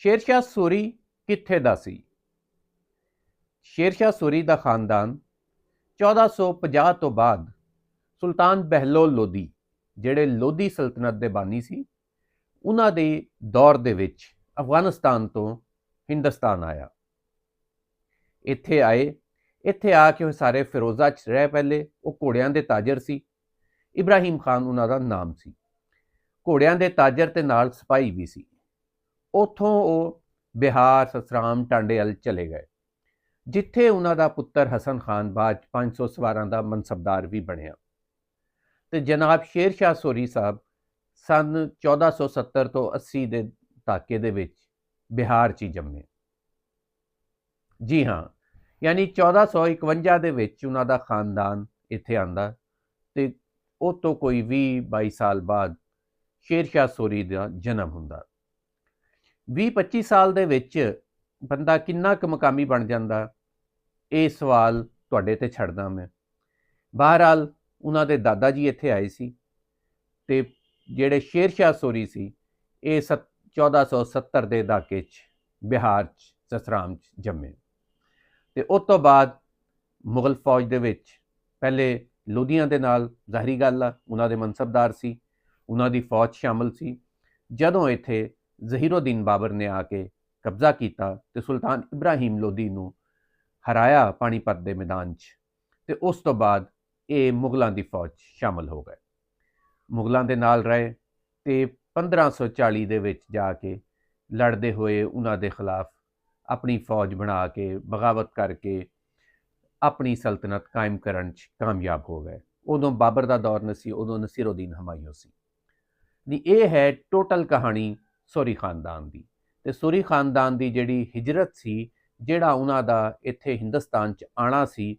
ਸ਼ੇਰਸ਼ਾਹ ਸੂਰੀ ਕਿੱਥੇ ਦਾ ਸੀ? ਸ਼ੇਰਸ਼ਾਹ ਸੂਰੀ ਦਾ ਖਾਨਦਾਨ 1450 ਤੋਂ ਬਾਅਦ ਸੁਲਤਾਨ ਬਹਿਲੋਲ ਲੋਧੀ, ਜਿਹੜੇ ਲੋਧੀ ਸਲਤਨਤ ਦੇ ਬਾਨੀ ਸੀ, ਉਹਨਾਂ ਦੇ ਦੌਰ ਦੇ ਵਿੱਚ ਅਫਗਾਨਿਸਤਾਨ ਤੋਂ ਹਿੰਦੁਸਤਾਨ ਆਇਆ। ਇੱਥੇ ਆਏ। ਇੱਥੇ ਆ ਕੇ ਉਹ ਸਾਰੇ ਫਿਰੋਜ਼ਾ 'ਚ ਰਹਿ। ਪਹਿਲੇ ਉਹ ਘੋੜਿਆਂ ਦੇ ਤਾਜਰ ਸੀ। ਇਬਰਾਹੀਮ ਖਾਨ ਉਹਨਾਂ ਦਾ ਨਾਮ ਸੀ। ਘੋੜਿਆਂ ਦੇ ਤਾਜਰ ਤੇ ਨਾਲ ਸਿਪਾਹੀ ਵੀ ਸੀ। ਉੱਥੋਂ ਉਹ ਬਿਹਾਰ, ਸਸਰਾਮ, ਟਾਂਡੇ ਵੱਲ ਚਲੇ ਗਏ, ਜਿੱਥੇ ਉਹਨਾਂ ਦਾ ਪੁੱਤਰ ਹਸਨ ਖਾਨ ਬਾਅਦ 500 ਸਵਾਰਾਂ ਦਾ ਮਨਸਬਦਾਰ ਵੀ ਬਣਿਆ। ਤੇ ਜਨਾਬ ਸ਼ੇਰਸ਼ਾਹ ਸੂਰੀ ਸਾਹਿਬ ਸਨ 1470 ਤੋਂ 80 ਦੇ ਦਹਾਕੇ ਦੇ ਵਿੱਚ ਬਿਹਾਰ 'ਚ ਹੀ ਜੰਮੇ। ਜੀ ਹਾਂ, ਯਾਨੀ 1451 ਦੇ ਵਿੱਚ ਉਹਨਾਂ ਦਾ ਖਾਨਦਾਨ ਇੱਥੇ ਆਂਦਾ ਤੇ ਉਹ ਤੋਂ ਕੋਈ 20-22 ਸਾਲ ਬਾਅਦ ਸ਼ੇਰਸ਼ਾਹ ਸੂਰੀ ਦਾ ਜਨਮ ਹੁੰਦਾ। 20-25 ਸਾਲ ਦੇ ਵਿੱਚ ਬੰਦਾ ਕਿੰਨਾ ਕੁ ਮਕਾਮੀ ਬਣ ਜਾਂਦਾ, ਇਹ ਸਵਾਲ ਤੁਹਾਡੇ ਤੇ ਛੱਡਦਾ ਮੈਂ। ਬਹਰਹਾਲ ਉਹਨਾਂ ਦੇ ਦਾਦਾ ਜੀ ਇੱਥੇ ਆਏ ਸੀ ਤੇ ਜਿਹੜੇ ਸ਼ੇਰਸ਼ਾਹ ਸੂਰੀ ਸੀ ਇਹ 1470 ਦੇ ਦਹਾਕੇ 'ਚ ਬਿਹਾਰ 'ਚ ਸਸਰਾਮ 'ਚ ਜੰਮੇ। ਤੇ ਉਸ ਤੋਂ ਬਾਅਦ ਮੁਗਲ ਫੌਜ ਦੇ ਵਿੱਚ ਪਹਿਲੇ ਲੋਧੀਆਂ ਦੇ ਨਾਲ, ਜ਼ਾਹਰੀ ਗੱਲ ਆ, ਉਹਨਾਂ ਦੇ ਮਨਸਬਦਾਰ ਸੀ, ਉਹਨਾਂ ਦੀ ਫੌਜ ਸ਼ਾਮਲ ਸੀ। ਜਦੋਂ ਇੱਥੇ ਜ਼ਹੀਰੁੱਦੀਨ ਬਾਬਰ ਨੇ ਆ ਕੇ ਕਬਜ਼ਾ ਕੀਤਾ ਤੇ ਸੁਲਤਾਨ ਇਬਰਾਹੀਮ ਲੋਧੀ ਨੂੰ ਹਰਾਇਆ ਪਾਣੀਪਤ ਦੇ ਮੈਦਾਨ 'ਚ, ਤੇ ਉਸ ਤੋਂ ਬਾਅਦ ਇਹ ਮੁਗਲਾਂ ਦੀ ਫੌਜ ਸ਼ਾਮਲ ਹੋ ਗਏ। ਮੁਗਲਾਂ ਦੇ ਨਾਲ ਰਹੇ ਤੇ 1540 ਦੇ ਵਿੱਚ ਜਾ ਕੇ ਲੜਦੇ ਹੋਏ ਉਹਨਾਂ ਦੇ ਖਿਲਾਫ ਆਪਣੀ ਫੌਜ ਬਣਾ ਕੇ, ਬਗਾਵਤ ਕਰਕੇ ਆਪਣੀ ਸਲਤਨਤ ਕਾਇਮ ਕਰਨ 'ਚ ਕਾਮਯਾਬ ਹੋ ਗਏ। ਉਦੋਂ ਬਾਬਰ ਦਾ ਦੌਰ ਨਹੀਂ ਸੀ, ਉਦੋਂ ਨਸੀਰੁੱਦੀਨ ਹਮਾਯੂ ਸੀ। ਨਹੀਂ, ਇਹ ਹੈ ਟੋਟਲ ਕਹਾਣੀ ਸੂਰੀ ਖਾਨਦਾਨ ਦੀ। ਤੇ ਸੂਰੀ ਖਾਨਦਾਨ ਦੀ ਜਿਹੜੀ ਹਿਜਰਤ ਸੀ, ਜਿਹੜਾ ਉਹਨਾਂ ਦਾ ਇੱਥੇ ਹਿੰਦੁਸਤਾਨ 'ਚ ਆਣਾ ਸੀ,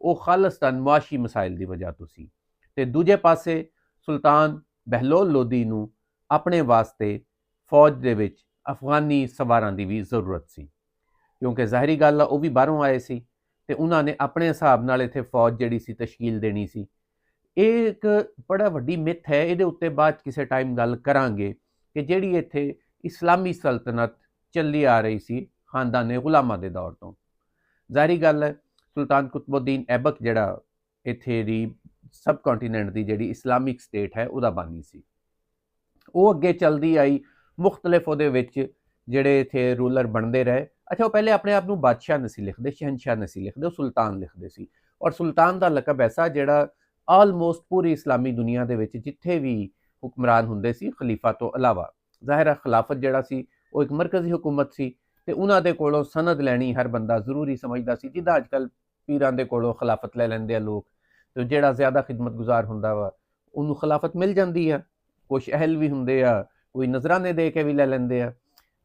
ਉਹ ਖਾਲਿਸਤਾਨ ਮੁਆਸ਼ੀ ਮਸਾਇਲ ਦੀ ਵਜ੍ਹਾ ਤੋਂ ਸੀ। ਤੇ ਦੂਜੇ ਪਾਸੇ ਸੁਲਤਾਨ ਬਹਿਲੋਲ ਲੋਧੀ ਨੂੰ ਆਪਣੇ ਵਾਸਤੇ ਫੌਜ ਦੇ ਵਿੱਚ ਅਫਗਾਨੀ ਸਵਾਰਾਂ ਦੀ ਵੀ ਜ਼ਰੂਰਤ ਸੀ, ਕਿਉਂਕਿ ਜ਼ਾਹਰੀ ਗੱਲ ਆ ਉਹ ਵੀ ਬਾਹਰੋਂ ਆਏ ਸੀ ਤੇ ਉਹਨਾਂ ਨੇ ਆਪਣੇ ਹਿਸਾਬ ਨਾਲ ਇੱਥੇ ਫੌਜ ਜਿਹੜੀ ਸੀ ਤਸ਼ਕੀਲ ਦੇਣੀ ਸੀ। ਇਹ ਇੱਕ ਬੜਾ ਵੱਡੀ ਮਿੱਥ ਹੈ, ਇਹਦੇ ਉੱਤੇ ਬਾਅਦ ਕਿਸੇ ਟਾਈਮ ਗੱਲ ਕਰਾਂਗੇ ਕਿ ਜਿਹੜੀ ਇੱਥੇ ਇਸਲਾਮੀ ਸਲਤਨਤ ਚੱਲੀ ਆ ਰਹੀ ਸੀ ਖਾਨਦਾਨੇ ਗੁਲਾਮਾਂ ਦੇ ਦੌਰ ਤੋਂ। ਜ਼ਾਹਰੀ ਗੱਲ ਹੈ ਸੁਲਤਾਨ ਕੁਤਬੁੱਦੀਨ ਐਬਕ ਜਿਹੜਾ ਇੱਥੇ ਦੀ ਸਬ ਕੰਟੀਨੈਂਟ ਦੀ ਜਿਹੜੀ ਇਸਲਾਮਿਕ ਸਟੇਟ ਹੈ ਉਹਦਾ ਬਾਨੀ ਸੀ। ਉਹ ਅੱਗੇ ਚੱਲਦੀ ਆਈ, ਮੁਖਤਲਿਫ ਉਹਦੇ ਵਿੱਚ ਜਿਹੜੇ ਇੱਥੇ ਰੂਲਰ ਬਣਦੇ ਰਹੇ। ਅੱਛਾ, ਉਹ ਪਹਿਲੇ ਆਪਣੇ ਆਪ ਨੂੰ ਬਾਦਸ਼ਾਹ ਨਹੀਂ ਸੀ ਲਿਖਦੇ, ਸ਼ਹਿਨਸ਼ਾਹ ਨਹੀਂ ਸੀ ਲਿਖਦੇ, ਉਹ ਸੁਲਤਾਨ ਲਿਖਦੇ ਸੀ। ਔਰ ਸੁਲਤਾਨ ਦਾ ਲਕਬ ਐਸਾ ਜਿਹੜਾ ਆਲਮੋਸਟ ਪੂਰੀ ਇਸਲਾਮੀ ਦੁਨੀਆ ਦੇ ਵਿੱਚ ਜਿੱਥੇ ਵੀ ਹੁਕਮਰਾਨ ਹੁੰਦੇ ਸੀ ਖਲੀਫਾ ਤੋਂ ਇਲਾਵਾ, ਜ਼ਾਹਿਰ ਖਿਲਾਫਤ ਜਿਹੜਾ ਸੀ ਉਹ ਇੱਕ ਮਰਕਜ਼ੀ ਹੁਕੂਮਤ ਸੀ ਤੇ ਉਹਨਾਂ ਦੇ ਕੋਲੋਂ ਸਨਦ ਲੈਣੀ ਹਰ ਬੰਦਾ ਜ਼ਰੂਰੀ ਸਮਝਦਾ ਸੀ। ਜਿੱਦਾਂ ਅੱਜ ਕੱਲ੍ਹ ਪੀਰਾਂ ਦੇ ਕੋਲੋਂ ਖਿਲਾਫਤ ਲੈ ਲੈਂਦੇ ਆ ਲੋਕ, ਤੇ ਜਿਹੜਾ ਜ਼ਿਆਦਾ ਖਿਦਮਤਗੁਜ਼ਾਰ ਹੁੰਦਾ ਵਾ ਉਹਨੂੰ ਖਿਲਾਫਤ ਮਿਲ ਜਾਂਦੀ ਆ। ਕੁਛ ਅਹਿਲ ਵੀ ਹੁੰਦੇ ਆ, ਕੋਈ ਨਜ਼ਰਾਨੇ ਦੇ ਕੇ ਵੀ ਲੈ ਲੈਂਦੇ ਆ।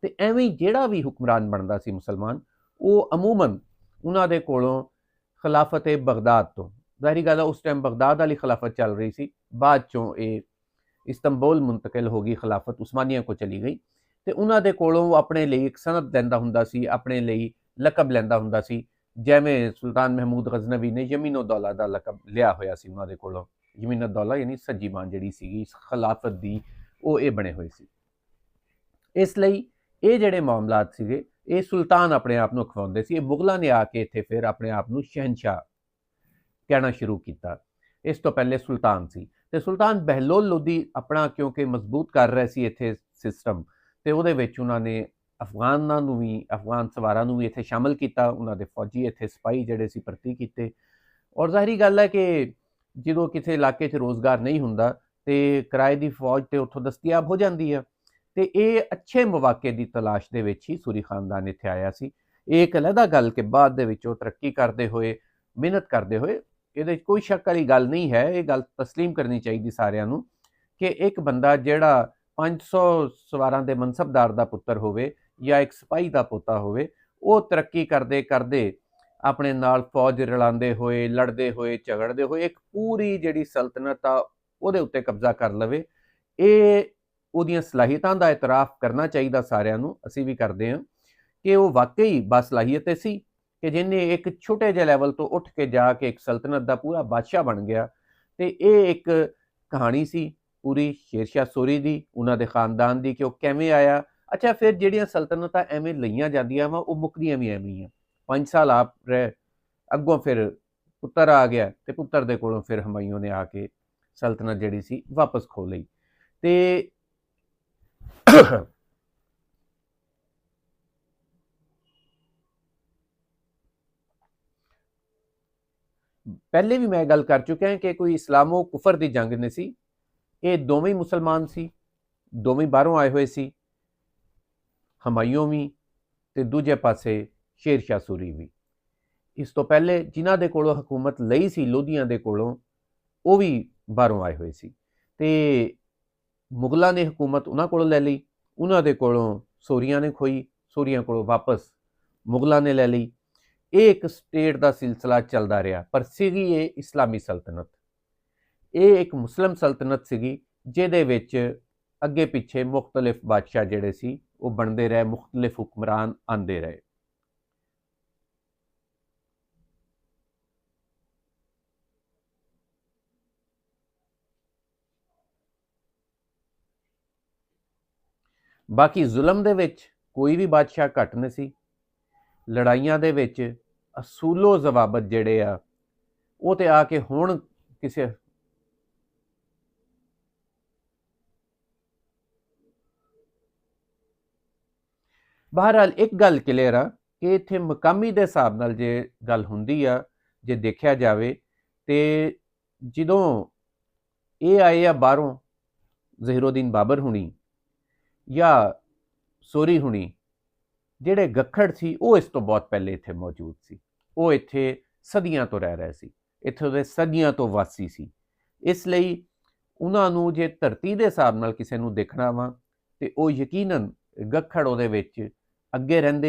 ਤੇ ਐਵੇਂ ਜਿਹੜਾ ਵੀ ਹੁਕਮਰਾਨ ਬਣਦਾ ਸੀ ਮੁਸਲਮਾਨ, ਉਹ ਅਮੂਮਨ ਉਹਨਾਂ ਦੇ ਕੋਲੋਂ ਖਿਲਾਫਤ ਬਗਦਾਦ ਤੋਂ, ਜ਼ਾਹਰੀ ਗੱਲ ਹੈ ਉਸ ਟਾਈਮ ਬਗਦਾਦ ਵਾਲੀ ਖਿਲਾਫਤ ਚੱਲ ਰਹੀ ਸੀ, ਬਾਅਦ ਚੋਂ ਇਹ ਇਸਤੰਬੁਲ ਮੁੰਤਕਿਲ ਹੋ ਗਈ, ਖਿਲਾਫਤ ਉਸਮਾਨੀਆ ਕੋ ਚਲੀ ਗਈ। ਤੇ ਉਹਨਾਂ ਦੇ ਕੋਲੋਂ ਆਪਣੇ ਲਈ ਇੱਕ ਸਨਦ ਲੈਂਦਾ ਹੁੰਦਾ ਸੀ, ਆਪਣੇ ਲਈ ਲਕਬ ਲੈਂਦਾ ਹੁੰਦਾ ਸੀ। ਜਿਵੇਂ ਸੁਲਤਾਨ ਮਹਿਮੂਦ ਗਜ਼ਨਵੀ ਨੇ ਯਮੀਨ ਦੌਲਾ ਦਾ ਲਕਬ ਲਿਆ ਹੋਇਆ ਸੀ ਉਹਨਾਂ ਦੇ ਕੋਲੋਂ। ਯਮੀਨ ਦੌਲਾ ਯਾਨੀ ਸੱਜੀ ਬਾਂਹ ਜਿਹੜੀ ਸੀਗੀ ਖਿਲਾਫਤ ਦੀ, ਉਹ ਇਹ ਬਣੇ ਹੋਏ ਸੀ। ਇਸ ਲਈ ਇਹ ਜਿਹੜੇ ਮਾਮਲਾਤ ਸੀਗੇ ਇਹ ਸੁਲਤਾਨ ਆਪਣੇ ਆਪ ਨੂੰ ਅਖਵਾਉਂਦੇ ਸੀ। ਇਹ ਮੁਗਲਾਂ ਨੇ ਆ ਕੇ ਇੱਥੇ ਫਿਰ ਆਪਣੇ ਆਪ ਨੂੰ ਸ਼ਹਿਨਸ਼ਾਹ ਕਹਿਣਾ ਸ਼ੁਰੂ ਕੀਤਾ। ਇਸ ਤੋਂ ਪਹਿਲੇ ਸੁਲਤਾਨ ਸੀ ਤੇ ਸੁਲਤਾਨ ਬਹਿਲੋਲ ਲੋਧੀ ਆਪਣਾ ਕਿਉਂਕਿ ਮਜ਼ਬੂਤ ਕਰ ਰਹੇ ਸੀ ਇੱਥੇ ਸਿਸਟਮ, ਤੇ ਉਹਦੇ ਵਿੱਚ ਉਹਨਾਂ ਨੇ ਅਫਗਾਨਾਂ ਨੂੰ ਵੀ, ਅਫਗਾਨ ਸਵਾਰਾਂ ਨੂੰ ਵੀ ਇੱਥੇ ਸ਼ਾਮਲ ਕੀਤਾ। ਉਹਨਾਂ ਦੇ ਫੌਜੀ ਇੱਥੇ ਸਿਪਾਹੀ ਜਿਹੜੇ ਸੀ ਭਰਤੀ ਕੀਤੇ। ਔਰ ਜ਼ਾਹਰੀ ਗੱਲ ਹੈ ਕਿ ਜਦੋਂ ਕਿਸੇ ਇਲਾਕੇ 'ਚ ਰੋਜ਼ਗਾਰ ਨਹੀਂ ਹੁੰਦਾ ਤੇ ਕਿਰਾਏ ਦੀ ਫੌਜ ਤੇ ਉੱਥੋਂ ਦਸਤਿਆਬ ਹੋ ਜਾਂਦੀ ਆ। ਤੇ ਇਹ ਅੱਛੇ ਮੌਕੇ ਦੀ ਤਲਾਸ਼ ਦੇ ਵਿੱਚ ਹੀ ਸੂਰੀ ਖਾਨਦਾਨ ਇੱਥੇ ਆਇਆ ਸੀ। ਇਹ ਇੱਕ ਅਲੱਗਾ ਗੱਲ ਕਿ ਬਾਅਦ ਦੇ ਵਿੱਚ ਉਹ ਤਰੱਕੀ ਕਰਦੇ ਹੋਏ, ਮਿਹਨਤ ਕਰਦੇ ਹੋਏ, ਇਹਦੇ 'ਚ ਕੋਈ ਸ਼ੱਕ ਵਾਲੀ ਗੱਲ ਨਹੀਂ ਹੈ। ਇਹ ਗੱਲ ਤਸਲੀਮ ਕਰਨੀ ਚਾਹੀਦੀ ਸਾਰਿਆਂ ਨੂੰ ਕਿ ਇੱਕ ਬੰਦਾ ਜਿਹੜਾ 500 ਸਵਾਰਾਂ ਦੇ ਮਨਸਬਦਾਰ ਦਾ ਪੁੱਤਰ ਹੋਵੇ ਜਾਂ ਇੱਕ ਸਿਪਾਹੀ ਦਾ ਪੋਤਾ ਹੋਵੇ, ਉਹ ਤਰੱਕੀ ਕਰਦੇ ਕਰਦੇ ਆਪਣੇ ਨਾਲ ਫੌਜ ਰਲਾਉਂਦੇ ਹੋਏ, ਲੜਦੇ ਹੋਏ, ਝਗੜਦੇ ਹੋਏ ਇੱਕ ਪੂਰੀ ਜਿਹੜੀ ਸਲਤਨਤ ਆ ਉਹਦੇ ਉੱਤੇ ਕਬਜ਼ਾ ਕਰ ਲਵੇ। ਇਹ ਉਹਦੀਆਂ ਸਲਾਹੀਅਤਾਂ ਦਾ ਇਤਰਾਫ ਕਰਨਾ ਚਾਹੀਦਾ ਸਾਰਿਆਂ ਨੂੰ, ਅਸੀਂ ਵੀ ਕਰਦੇ ਹਾਂ, ਕਿ ਉਹ ਵਾਕਈ ਬਾਸਲਾਹੀਅਤ ਸੀ ਕਿ ਜਿਹਨੇ ਇੱਕ ਛੋਟੇ ਜਿਹੇ ਲੈਵਲ ਤੋਂ ਉੱਠ ਕੇ ਜਾ ਕੇ ਇੱਕ ਸਲਤਨਤ ਦਾ ਪੂਰਾ ਬਾਦਸ਼ਾਹ ਬਣ ਗਿਆ। ਤੇ ਇਹ ਇੱਕ ਕਹਾਣੀ ਸੀ ਪੂਰੀ ਸ਼ੇਰਸ਼ਾਹ ਸੂਰੀ ਦੀ, ਉਹਨਾਂ ਦੇ ਖਾਨਦਾਨ ਦੀ, ਕਿ ਉਹ ਕਿਵੇਂ ਆਇਆ। ਅੱਛਾ, ਫਿਰ ਜਿਹੜੀਆਂ ਸਲਤਨਤਾਂ ਐਵੇਂ ਲਈਆਂ ਜਾਂਦੀਆਂ ਵਾ ਉਹ ਮੁੱਕਦੀਆਂ ਵੀ ਐਵੇਂ ਹੀ ਆ। 5 ਸਾਲ ਆਪ ਰਹੇ, ਅੱਗੋਂ ਫਿਰ ਪੁੱਤਰ ਆ ਗਿਆ ਤੇ ਪੁੱਤਰ ਦੇ ਕੋਲੋਂ ਫਿਰ ਹਮਾਯੂੰ ਨੇ ਆ ਕੇ ਸਲਤਨਤ ਜਿਹੜੀ ਸੀ ਵਾਪਸ ਖੋ ਲਈ। ਤੇ ਪਹਿਲੇ ਵੀ ਮੈਂ ਗੱਲ ਕਰ ਚੁੱਕਿਆ ਕਿ ਕੋਈ ਇਸਲਾਮੋ ਕੁਫਰ ਦੀ ਜੰਗ ਨਹੀਂ ਸੀ। ਇਹ ਦੋਵੇਂ ਮੁਸਲਮਾਨ ਸੀ, ਦੋਵੇਂ ਬਾਹਰੋਂ ਆਏ ਹੋਏ ਸੀ, ਹਮਾਯੂੰ ਵੀ ਤੇ ਦੂਜੇ ਪਾਸੇ ਸ਼ੇਰ ਸ਼ਾਹ ਸੂਰੀ ਵੀ। ਇਸ ਤੋਂ ਪਹਿਲੇ ਜਿਨ੍ਹਾਂ ਦੇ ਕੋਲੋਂ ਹਕੂਮਤ ਲਈ ਸੀ ਲੋਧੀਆਂ ਦੇ ਕੋਲੋਂ, ਉਹ ਵੀ ਬਾਹਰੋਂ ਆਏ ਹੋਏ ਸੀ। ਤੇ ਮੁਗਲਾਂ ਨੇ ਹਕੂਮਤ ਉਹਨਾਂ ਕੋਲੋਂ ਲੈ ਲਈ, ਉਹਨਾਂ ਦੇ ਕੋਲੋਂ ਸੂਰੀਆਂ ਨੇ ਖੋਈ, ਸੂਰੀਆਂ ਕੋਲੋਂ ਵਾਪਸ ਮੁਗਲਾਂ ਨੇ ਲੈ ਲਈ। ਇਹ ਇੱਕ ਸਟੇਟ ਦਾ ਸਿਲਸਿਲਾ ਚੱਲਦਾ ਰਿਹਾ, ਪਰ ਸੀਗੀ ਇਹ ਇਸਲਾਮੀ ਸਲਤਨਤ। ਇਹ ਇੱਕ ਮੁਸਲਿਮ ਸਲਤਨਤ ਸੀਗੀ ਜਿਹਦੇ ਵਿੱਚ ਅੱਗੇ ਪਿੱਛੇ ਮੁਖਤਲਿਫ ਬਾਦਸ਼ਾਹ ਜਿਹੜੇ ਸੀ ਉਹ ਬਣਦੇ ਰਹੇ, ਮੁਖਤਲਿਫ ਹੁਕਮਰਾਨ ਆਉਂਦੇ ਰਹੇ। ਬਾਕੀ ਜ਼ੁਲਮ ਦੇ ਵਿੱਚ ਕੋਈ ਵੀ ਬਾਦਸ਼ਾਹ ਘੱਟ ਨਹੀਂ ਸੀ। ਲੜਾਈਆਂ ਦੇ ਵਿੱਚ ਅਸੂਲੋ ਜ਼ਵਾਬਤ ਜਿਹੜੇ ਆ ਉਹ ਤੇ ਆ ਕੇ ਹੁਣ ਕਿਸੇ ਬਹਰਹਾਲ ਇੱਕ ਗੱਲ ਕਲੀਅਰ ਆ ਕਿ ਇੱਥੇ ਮਕਾਮੀ ਦੇ ਹਿਸਾਬ ਨਾਲ ਜੇ ਗੱਲ ਹੁੰਦੀ ਆ, ਜੇ ਦੇਖਿਆ ਜਾਵੇ ਤੇ ਜਦੋਂ ਇਹ ਆਏ ਆ ਬਾਹਰੋਂ, ਜ਼ਹੀਰੁੱਦੀਨ ਬਾਬਰ ਹੁਣੀ ਜਾਂ ਸੋਰੀ ਹੁਣੀ, ਜਿਹੜੇ ਗੱਖੜ ਸੀ ਉਹ ਇਸ ਤੋਂ ਬਹੁਤ ਪਹਿਲੇ ਇੱਥੇ ਮੌਜੂਦ ਸੀ। ਉਹ ਇੱਥੇ ਸਦੀਆਂ ਤੋਂ ਰਹਿ ਰਹੇ ਸੀ, ਇੱਥੇ ਦੇ ਸਦੀਆਂ ਤੋਂ ਵਾਸੀ ਸੀ। ਇਸ ਲਈ ਉਹਨਾਂ ਨੂੰ ਜੇ ਧਰਤੀ ਦੇ ਹਿਸਾਬ ਨਾਲ ਕਿਸੇ ਨੂੰ ਦੇਖਣਾ ਵਾ ਤੇ ਉਹ ਯਕੀਨਨ ਗੱਖੜ ਉਹਦੇ ਵਿੱਚ ਅੱਗੇ ਰਹਿੰਦੇ